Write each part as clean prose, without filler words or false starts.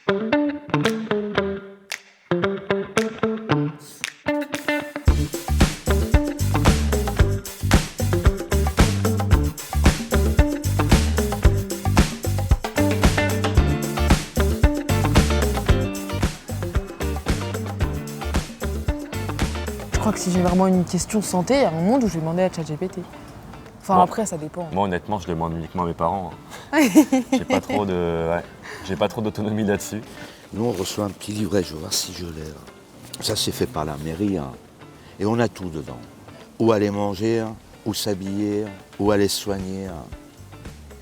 Je crois que si j'ai vraiment une question santé, il y a un moment où je vais demander à ChatGPT. Enfin, Bon. après, ça dépend. Moi, honnêtement, je demande uniquement à mes parents. J'ai pas trop d'autonomie là-dessus. Nous, on reçoit un petit livret, je vais voir si je l'ai. Ça, c'est fait par la mairie. Et on a tout dedans. Où aller manger, où s'habiller, où aller se soigner,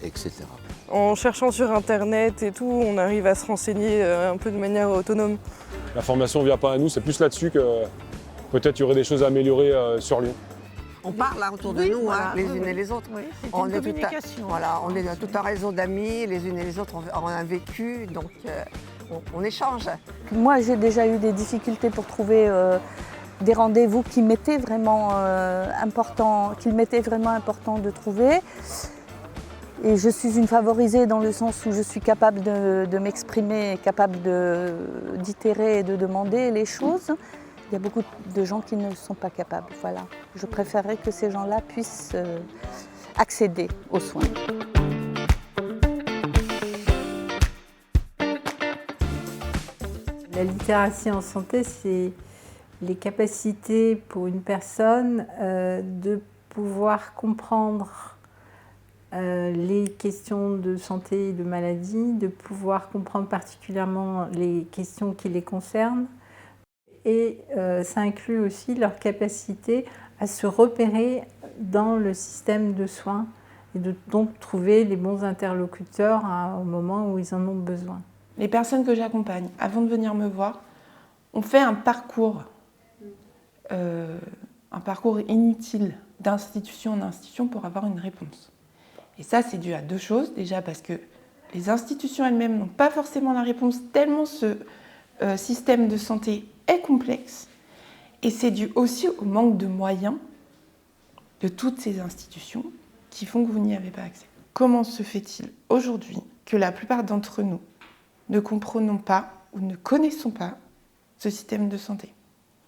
etc. En cherchant sur Internet et tout, on arrive à se renseigner un peu de manière autonome. La formation ne vient pas à nous, c'est plus là-dessus que peut-être il y aurait des choses à améliorer sur Lyon. On parle là autour de nous, voilà, les unes et les autres. Oui, c'est On une est communication. on est tout un réseau d'amis, les unes et les autres, on a vécu, donc on échange. Moi, j'ai déjà eu des difficultés pour trouver des rendez-vous qui m'étaient vraiment importants de trouver. Et je suis une favorisée dans le sens où je suis capable de m'exprimer, capable d'itérer et de demander les choses. Il y a beaucoup de gens qui ne sont pas capables. Voilà. Je préférerais que ces gens-là puissent accéder aux soins. La littératie en santé, c'est les capacités pour une personne de pouvoir comprendre les questions de santé et de maladie, de pouvoir comprendre particulièrement les questions qui les concernent. Et ça inclut aussi leur capacité à se repérer dans le système de soins et de donc trouver les bons interlocuteurs au moment où ils en ont besoin. Les personnes que j'accompagne, avant de venir me voir, ont fait un parcours inutile d'institution en institution pour avoir une réponse. Et ça, c'est dû à deux choses. Déjà parce que les institutions elles-mêmes n'ont pas forcément la réponse tellement ce système de santé est complexe. Et c'est dû aussi au manque de moyens de toutes ces institutions qui font que vous n'y avez pas accès. Comment se fait-il aujourd'hui que la plupart d'entre nous ne comprenons pas ou ne connaissons pas ce système de santé ?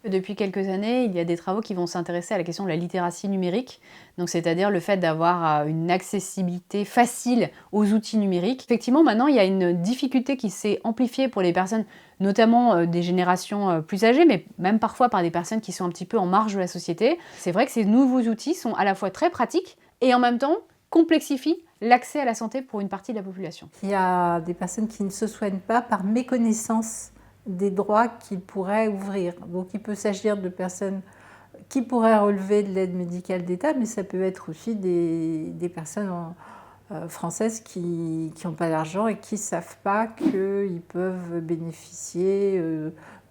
Depuis quelques années, il y a des travaux qui vont s'intéresser à la question de la littératie numérique, donc c'est-à-dire le fait d'avoir une accessibilité facile aux outils numériques. Effectivement, maintenant, il y a une difficulté qui s'est amplifiée pour les personnes, notamment des générations plus âgées, mais même parfois par des personnes qui sont un petit peu en marge de la société. C'est vrai que ces nouveaux outils sont à la fois très pratiques et en même temps complexifient l'accès à la santé pour une partie de la population. Il y a des personnes qui ne se soignent pas par méconnaissance des droits qu'ils pourraient ouvrir. Donc il peut s'agir de personnes qui pourraient relever de l'aide médicale d'État, mais ça peut être aussi des personnes françaises qui n'ont pas d'argent et qui ne savent pas qu'ils peuvent bénéficier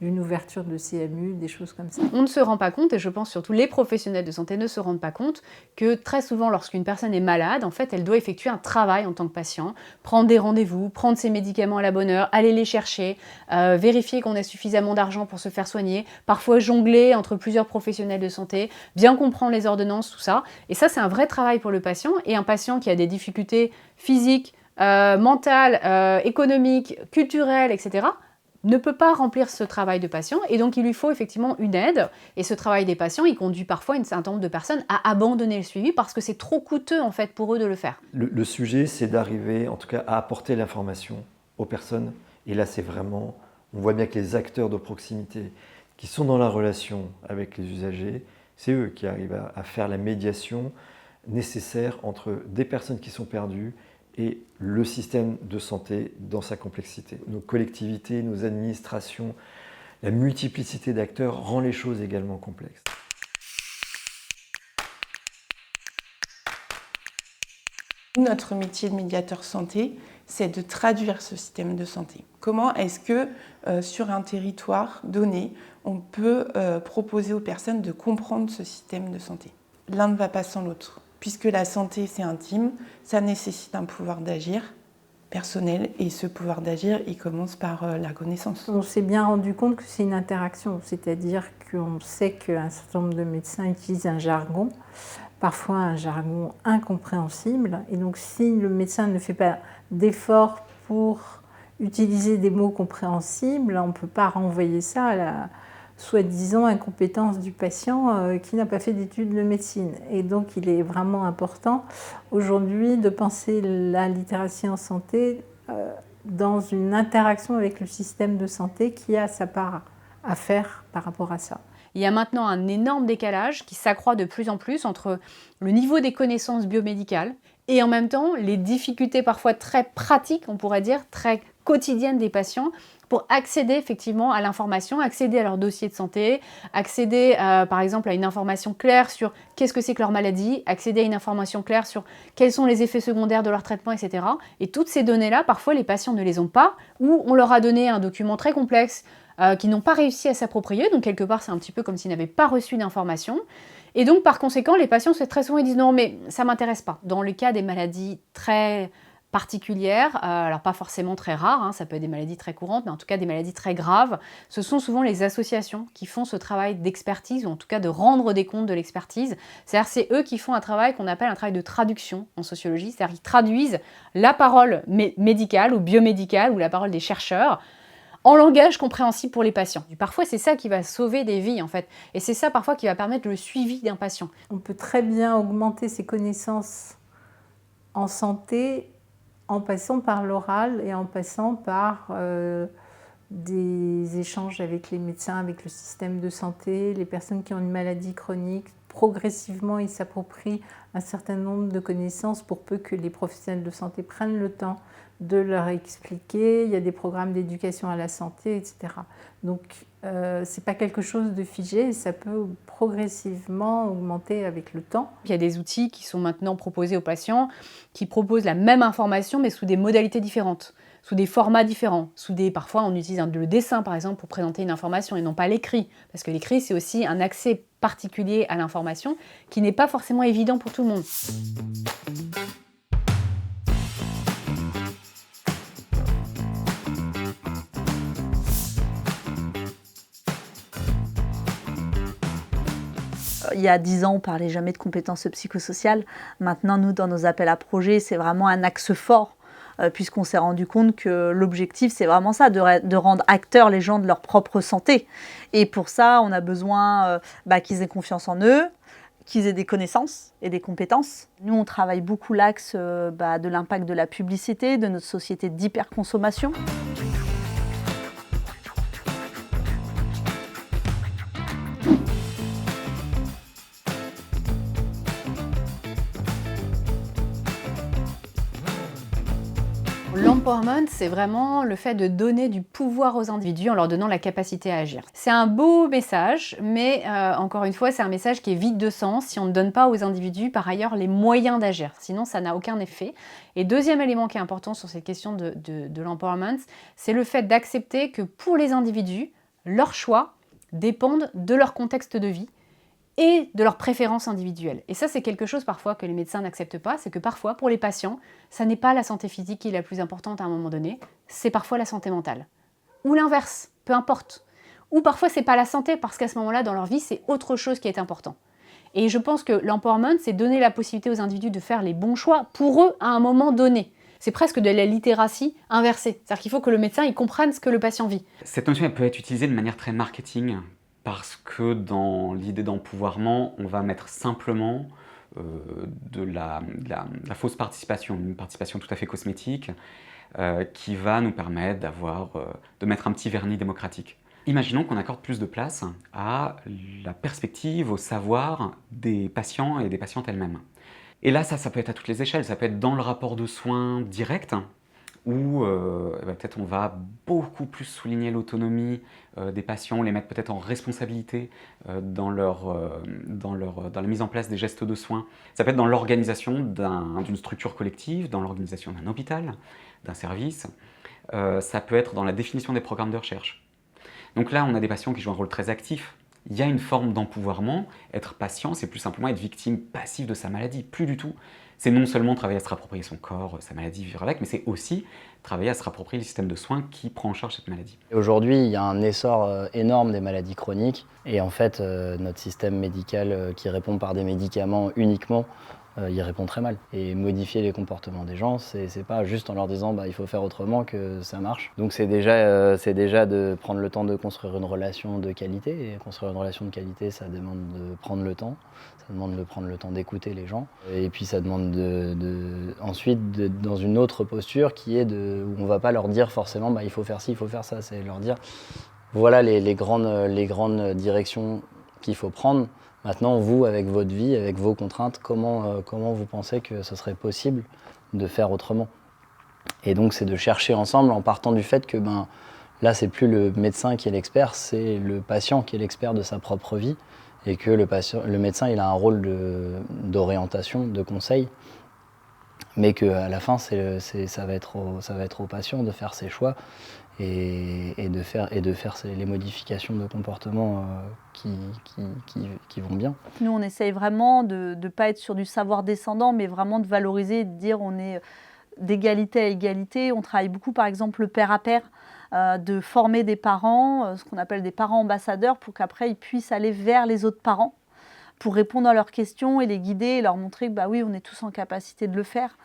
d'une ouverture de CMU, des choses comme ça. On ne se rend pas compte, et je pense surtout les professionnels de santé ne se rendent pas compte, que très souvent lorsqu'une personne est malade, en fait, elle doit effectuer un travail en tant que patient, prendre des rendez-vous, prendre ses médicaments à la bonne heure, aller les chercher, vérifier qu'on a suffisamment d'argent pour se faire soigner, parfois jongler entre plusieurs professionnels de santé, bien comprendre les ordonnances, tout ça. Et ça, c'est un vrai travail pour le patient, et un patient qui a des difficultés physiques, mentales, économiques, culturelles, etc., ne peut pas remplir ce travail de patient et donc il lui faut effectivement une aide. Et ce travail des patients, il conduit parfois un certain nombre de personnes à abandonner le suivi parce que c'est trop coûteux en fait pour eux de le faire. Le sujet, c'est d'arriver en tout cas à apporter l'information aux personnes. Et là, c'est vraiment, on voit bien que les acteurs de proximité qui sont dans la relation avec les usagers, c'est eux qui arrivent à faire la médiation nécessaire entre des personnes qui sont perdues et le système de santé dans sa complexité. Nos collectivités, nos administrations, la multiplicité d'acteurs rend les choses également complexes. Notre métier de médiateur santé, c'est de traduire ce système de santé. Comment est-ce que sur un territoire donné, on peut proposer aux personnes de comprendre ce système de santé ? L'un ne va pas sans l'autre. Puisque la santé, c'est intime, ça nécessite un pouvoir d'agir personnel et ce pouvoir d'agir, il commence par la connaissance. On s'est bien rendu compte que c'est une interaction, c'est-à-dire qu'on sait qu'un certain nombre de médecins utilisent un jargon, parfois un jargon incompréhensible, et donc si le médecin ne fait pas d'efforts pour utiliser des mots compréhensibles, on ne peut pas renvoyer ça à la soi-disant incompétence du patient qui n'a pas fait d'études de médecine. Et donc il est vraiment important aujourd'hui de penser la littératie en santé dans une interaction avec le système de santé qui a sa part à faire par rapport à ça. Il y a maintenant un énorme décalage qui s'accroît de plus en plus entre le niveau des connaissances biomédicales et en même temps les difficultés parfois très pratiques, on pourrait dire, très quotidiennes des patients pour accéder effectivement à l'information, accéder à leur dossier de santé, accéder par exemple à une information claire sur qu'est-ce que c'est que leur maladie, accéder à une information claire sur quels sont les effets secondaires de leur traitement, etc. Et toutes ces données-là, parfois les patients ne les ont pas, ou on leur a donné un document très complexe qui n'ont pas réussi à s'approprier, donc quelque part c'est un petit peu comme s'ils n'avaient pas reçu d'informations. Et donc par conséquent, les patients, c'est très souvent, ils disent non mais ça ne m'intéresse pas. Dans le cas des maladies très particulières, alors pas forcément très rares, hein, ça peut être des maladies très courantes, mais en tout cas des maladies très graves, ce sont souvent les associations qui font ce travail d'expertise, ou en tout cas de rendre des comptes de l'expertise. C'est-à-dire c'est eux qui font un travail qu'on appelle un travail de traduction en sociologie, c'est-à-dire qu'ils traduisent la parole médicale ou biomédicale ou la parole des chercheurs en langage compréhensible pour les patients. Et parfois, c'est ça qui va sauver des vies, en fait. Et c'est ça, parfois, qui va permettre le suivi d'un patient. On peut très bien augmenter ses connaissances en santé en passant par l'oral et en passant par des échanges avec les médecins, avec le système de santé, les personnes qui ont une maladie chronique. Progressivement, ils s'approprient un certain nombre de connaissances pour peu que les professionnels de santé prennent le temps de leur expliquer. Il y a des programmes d'éducation à la santé, etc. Donc, ce n'est pas quelque chose de figé, ça peut progressivement augmenter avec le temps. Il y a des outils qui sont maintenant proposés aux patients, qui proposent la même information, mais sous des modalités différentes, sous des formats différents. Parfois, on utilise le dessin, par exemple, pour présenter une information, et non pas l'écrit. Parce que l'écrit, c'est aussi un accès particulier à l'information qui n'est pas forcément évident pour tout le monde. Il y a 10 ans, on ne parlait jamais de compétences psychosociales. Maintenant, nous, dans nos appels à projets, c'est vraiment un axe fort, puisqu'on s'est rendu compte que l'objectif, c'est vraiment ça, de rendre acteurs les gens de leur propre santé. Et pour ça, on a besoin qu'ils aient confiance en eux, qu'ils aient des connaissances et des compétences. Nous, on travaille beaucoup l'axe de l'impact de la publicité, de notre société d'hyperconsommation. L'empowerment, c'est vraiment le fait de donner du pouvoir aux individus en leur donnant la capacité à agir. C'est un beau message, mais encore une fois, c'est un message qui est vide de sens si on ne donne pas aux individus, par ailleurs, les moyens d'agir. Sinon, ça n'a aucun effet. Et deuxième élément qui est important sur cette question de l'empowerment, c'est le fait d'accepter que pour les individus, leurs choix dépendent de leur contexte de vie et de leurs préférences individuelles. Et ça, c'est quelque chose parfois que les médecins n'acceptent pas, c'est que parfois, pour les patients, ça n'est pas la santé physique qui est la plus importante à un moment donné, c'est parfois la santé mentale. Ou l'inverse, peu importe. Ou parfois, c'est pas la santé, parce qu'à ce moment-là, dans leur vie, c'est autre chose qui est important. Et je pense que l'empowerment, c'est donner la possibilité aux individus de faire les bons choix pour eux à un moment donné. C'est presque de la littératie inversée. C'est-à-dire qu'il faut que le médecin il comprenne ce que le patient vit. Cette notion, elle peut être utilisée de manière très marketing, parce que dans l'idée d'empouvoirment, on va mettre simplement de la fausse participation, une participation tout à fait cosmétique, qui va nous permettre de mettre un petit vernis démocratique. Imaginons qu'on accorde plus de place à la perspective, au savoir des patients et des patientes elles-mêmes. Et là, ça peut être à toutes les échelles, ça peut être dans le rapport de soins direct, où peut-être on va beaucoup plus souligner l'autonomie des patients, les mettre peut-être en responsabilité dans la mise en place des gestes de soins. Ça peut être dans l'organisation d'une structure collective, dans l'organisation d'un hôpital, d'un service. Ça peut être dans la définition des programmes de recherche. Donc là, on a des patients qui jouent un rôle très actif. Il y a une forme d'empouvoirment. Être patient, c'est plus simplement être victime passive de sa maladie, plus du tout. C'est non seulement travailler à se rapproprier son corps, sa maladie, vivre avec, mais c'est aussi travailler à se rapproprier le système de soins qui prend en charge cette maladie. Aujourd'hui, il y a un essor énorme des maladies chroniques et en fait, notre système médical qui répond par des médicaments uniquement il répond très mal. Et modifier les comportements des gens, c'est pas juste en leur disant il faut faire autrement que ça marche. Donc c'est déjà de prendre le temps de construire une relation de qualité. Et construire une relation de qualité, ça demande de prendre le temps. Ça demande de prendre le temps d'écouter les gens. Et puis ça demande ensuite dans une autre posture qui est où on va pas leur dire forcément il faut faire ci, il faut faire ça. C'est leur dire voilà les grandes directions qu'il faut prendre. Maintenant, vous, avec votre vie, avec vos contraintes, comment vous pensez que ce serait possible de faire autrement? Et donc, c'est de chercher ensemble en partant du fait que là, c'est plus le médecin qui est l'expert, c'est le patient qui est l'expert de sa propre vie et que le médecin, il a un rôle d'orientation, de conseil, mais qu'à la fin, ça va être au patient de faire ses choix et de faire les modifications de comportement qui vont bien. Nous, on essaye vraiment de ne pas être sur du savoir descendant, mais vraiment de valoriser, de dire on est d'égalité à égalité. On travaille beaucoup, par exemple, le pair à pair, de former des parents, ce qu'on appelle des parents ambassadeurs, pour qu'après, ils puissent aller vers les autres parents pour répondre à leurs questions et les guider et leur montrer que oui, on est tous en capacité de le faire.